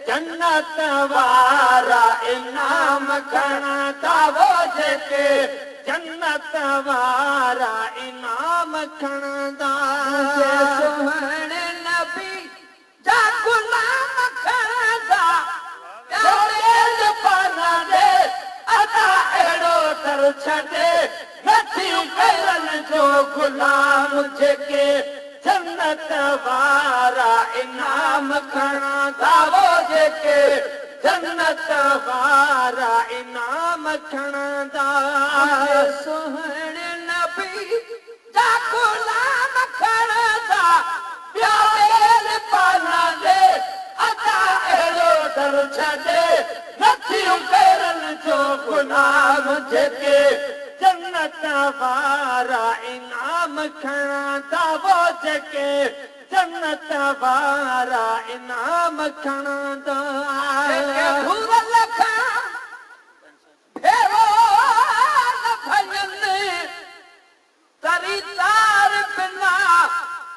जन्नत वारा इनाम खणंदा वो जेके जन्नत वारा इनाम खणंदा सुहिणे नबी जा गुलाम खणंदा चौड़ेल पाना दे अदा अहिड़ो कर छॾे नथी करन जो गुलाम जेके जन्नत वारा इनाम खणंदा वो जेके जन्नत वारा इनाम खणंदा सुहिणे नबी जा गुलाम खणंदा चौड़ेल पाना दे अदा अहिड़ो कर छॾे नथी करन जो गुलाम जेके जन्नत वारा इनाम खणंदा वो जेके जन्नत वारा इनाम खणंदा भूरल खां फेरो न भॼनि तरी तार बिना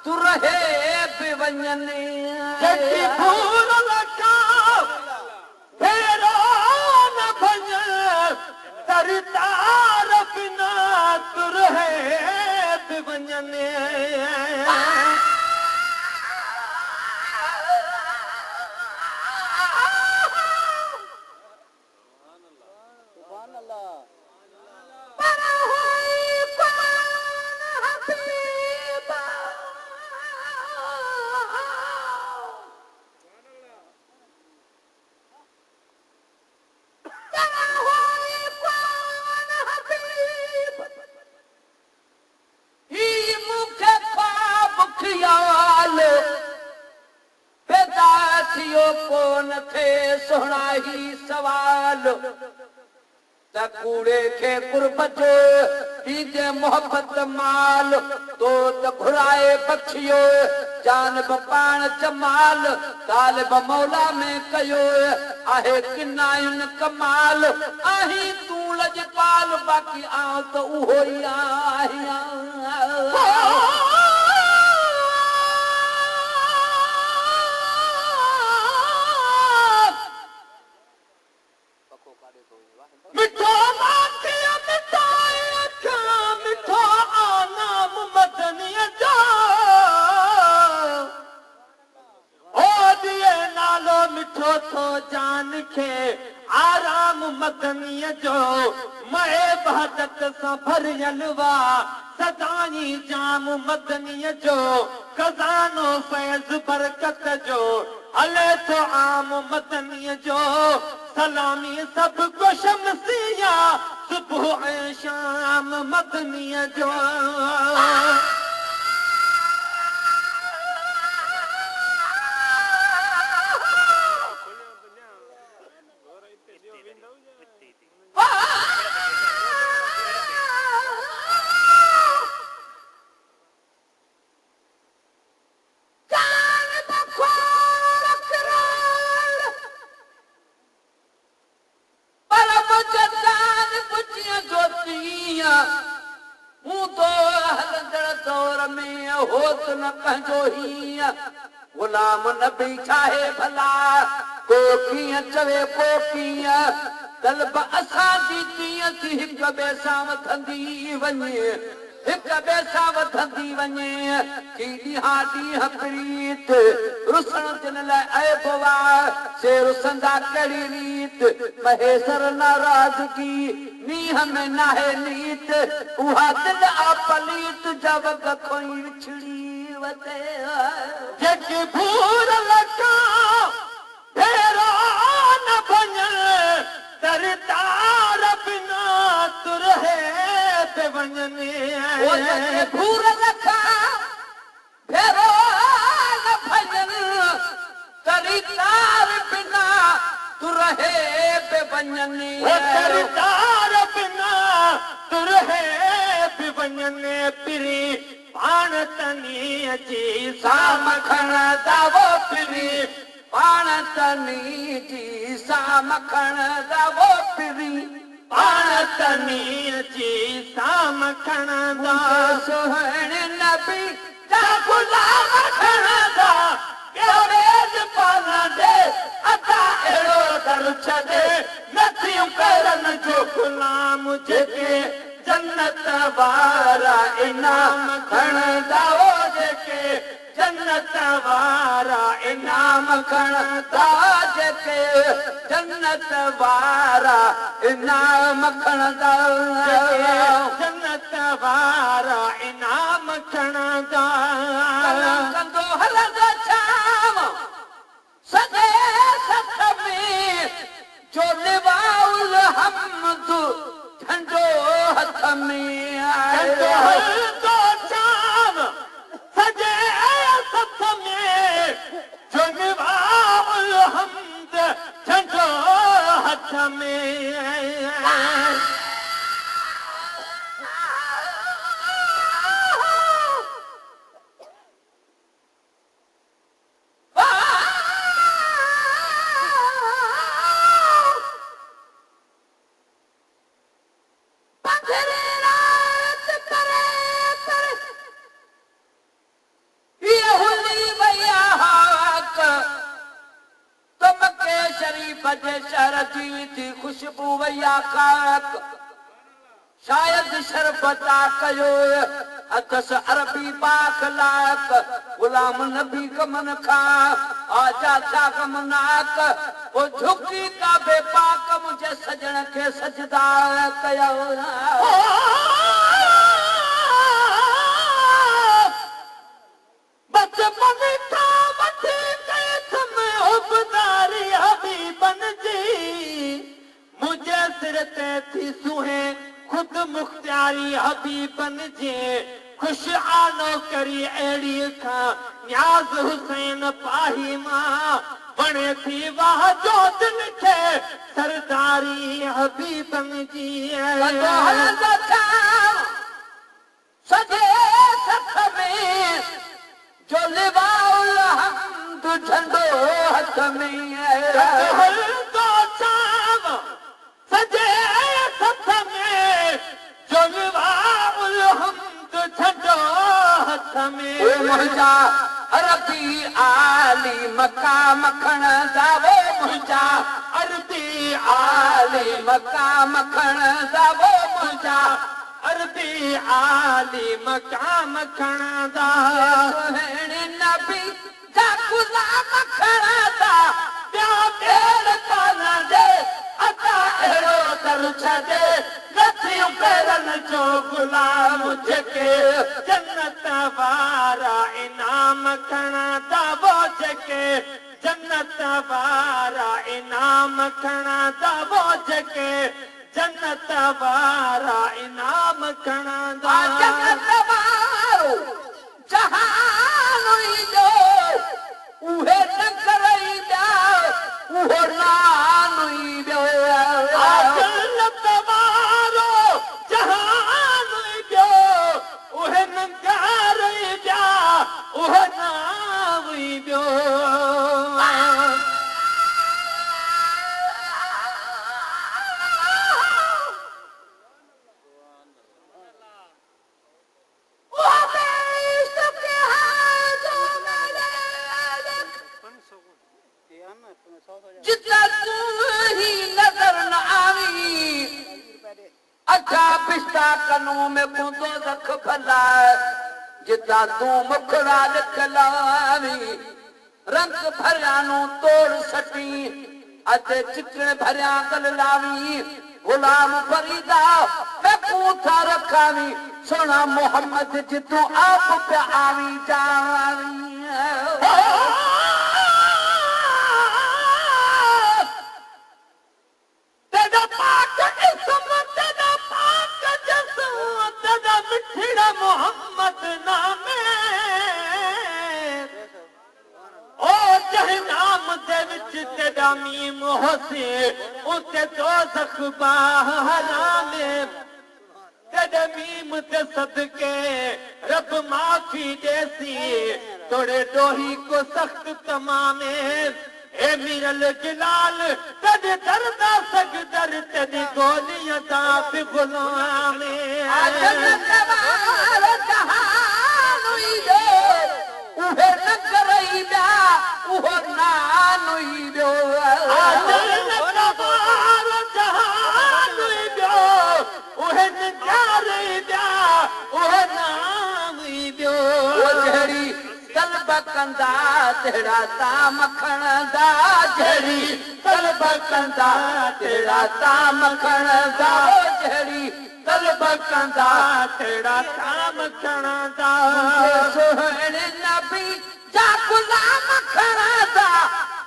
तुरहे बि वञनि जेकी भूरल खां फेरो न भॼनि तरी तार बिना तुरहे बि वञनि पर हुई कौन हबीब पर हुई कौन हबीब ही मूंखे ख्वाब ख़्याल पैदा थियो कोन थे सुहिणा ही सवाल त कूड़े खे कुर्बत ॾींदे मोहबत माल तो त घुराए बख़्शियो जानब पाण जमाल तालिब मौला में कयो आहे किनायुनि कमाल आहीं तूं लजपाल बाक़ी आउं त उहो ई आहियां मिठो माखिया मिठाई अखियां मिठो आनाम मदनीअ जो ओ दिए नालो मिठो थो जान खे आराम मदनीअ जो मए बहदत सां भरियल वा सदाई जाम मदनीअ जो खज़ानो फैज़ बरकत जो हले थो आम मदनीअ जो सलामी सब को शमसिया सुबह ऐं शाम मदनीअ जो गुलाम नबी चाहे भला को कीअं चवे को कीअं तलब असां जी तीअं थी हिक ॿिए सां वधंदी वञे हिक ॿिए सां वधंदी वञे की ॾींहां ॾींहं प्रीत रुसण जिन लाइ ऐब वा से रुसंदा कहिड़ी रीत महेसर नाराज़गी मींहं में नाहे नीत उहा दिल आ पलीत जब खोई विछड़ी वते जेकी भूरल खां फेरो न भॼनि दरदार बिना तुरहे पे वञनि भूरल खां फेरो न भॼनि दरदार बिना तुरहे पे वञनि दरदार बिना तुरहे पे वञनि पिरी पाण तनी अची साम खणंदा वो पिरी तनी जी सा मखण दा वो पिरी पाण तनी जी सा मखण दा सोहणे नबी दा गुलाम मखण दा केवेज पाना दे अता एड़ो दर छदे नथियूं करन जो गुलाम जेके जन्नत वारा इनाम खणदा हो जेके जन्नत वारा इनाम खणदा जेके जन्नत वारा इनाम खणदा जन्नत वारा इनाम खणदा कंदो हलंदो छाम सजे सथ में जो लिवाउल हमद झंडो हथ में झंडो हलंदो छाम सजे सथ में जो लिवाउल हमद झंडो हथ में खुशबू वैया खाक शायद शरबता कयो अथस अरबी पाक लाक गुलाम नबी कमन खा आजा था कमनाक वो झुकी का बेपाक मुझे सजन के सजदा कयो बचपन का वठी कैथम उबदारी हबीबन जी मुझे सिर ते थी सुहे खुद मुख्तियारी हबीबन जे खुश आनो करी एड़ी खा न्याज हुसैन पाही मां बने थी वाह जो दिन थे सरदारी हबीबन जी सजे सख में जो लिवाउल हमद झंडो हथ में हलंदो छाम सजे सथ में जो लिवाउल हमद झंडो हथ में मुंहिंजा अरबी आली मका मखण दा वो मुंहिंजा अरबी आली मका मखण दा वो मुंहिंजा अरबी आली मकाम खणदा सोहणे नबी दा गुलाम खणदा ॿिया ॿेर कान दे अता अहिड़ो दर छॾे नथियूं करन जो गुलाम जेके जन्नत वारा इनाम खणदा वो जेके जन्नत वारा इनाम खणदा वो जेके जन्नत वारा इनाम खणदा जन्नत वारो जहान जो उहे न करई ॿिया उहो नान ई जन्नत वारो जहान ॿियो उहे न करई ॿिया उहो नाम ई ॿियो जितना तू ही नजर न आवी अच्छा पिस्ता कनू में बूंदो रख भला जितना तू मुखड़ा लिखलावी रंग भरियानू तोड़ सटी अते चिकन भरिया गल लावी गुलाम फरीदा मैं पूथा रखावी सोना मोहम्मद जितू आप पे आवी जावी मोहम्मद नामे ओ जहि नाम दे विच तेरा मीम होसे उते दोज़ख बहराने तेरे मीम ते सदके रब माफी देसी तोड़े डोही को सख्त तमामे ए मीरल जलाल तद दरदा सगदर तद गोलियां दा पे गुलाम जन्नत वारो जहान हुई दे उहे न करई ॿिया उहो नान हुई ॿियो जन्नत वारो जहान हुई ॿियो उहे न करई ॿिया उहो नाम हुई ॿियो जहिड़ी तलब कंदा तहिड़ा ताम खणंदा जहिड़ी तलब कंदा तहिड़ा ताम खणंदा जहिड़ी तलब कंदा तेरा काम खणंदा सुहिणे नबी जा गुलाम खणंदा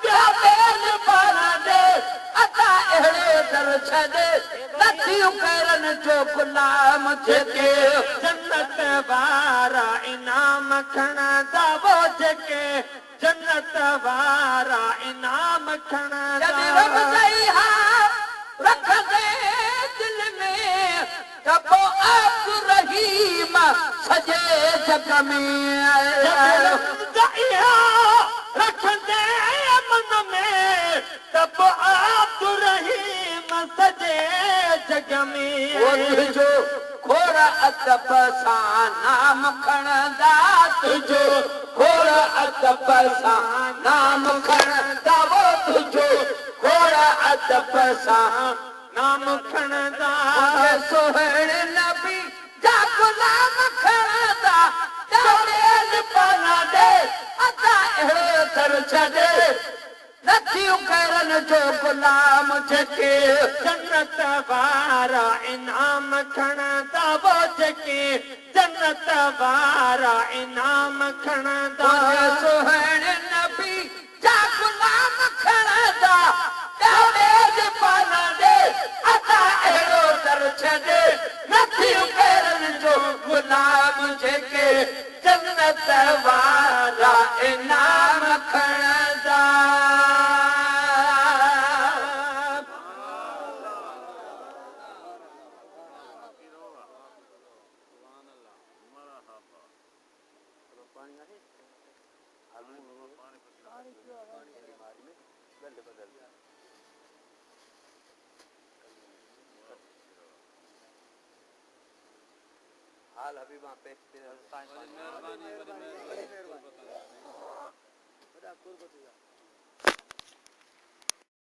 ॿिया मेलबान ॾे अता अहिड़े दर छॾे नथियूं करनि जो गुलाम जेके जन्नत वारा इनाम खणंदा वो जेके जन्नत वारा इनाम खणंदा जॾहिं रब सही हा रखंदे दिल में त पोइ अब्दु रहीम सॼे जग में रखंदे मन में त पोइ अब्दु रहीम सॼे जग में तुंहिंजो खोड़ अदब सां नाम खणंदा तुंहिंजो खोड़ अदब सां नाम खणंदा वो तुंहिंजो खोड़ अदब सां नाम खणंदा सुहिणे नबी जा गुलाम खणंदा मेलबान ॾे अता अहिड़ो दर छॾे नथियूं करनि जो गुलाम जेके जन्नत वारा इनाम खणंदा वो जेके जन्नत वारा इनाम खणंदा सुहिणे नबी जा गुलाम खणंदा मेलबान ॾे अता अहिड़ो दर छॾे नथियूं करनि जो गुलाम जेके जन्नत वारा इनाम खणंदा हाल हबीबा पेश मेहरबानी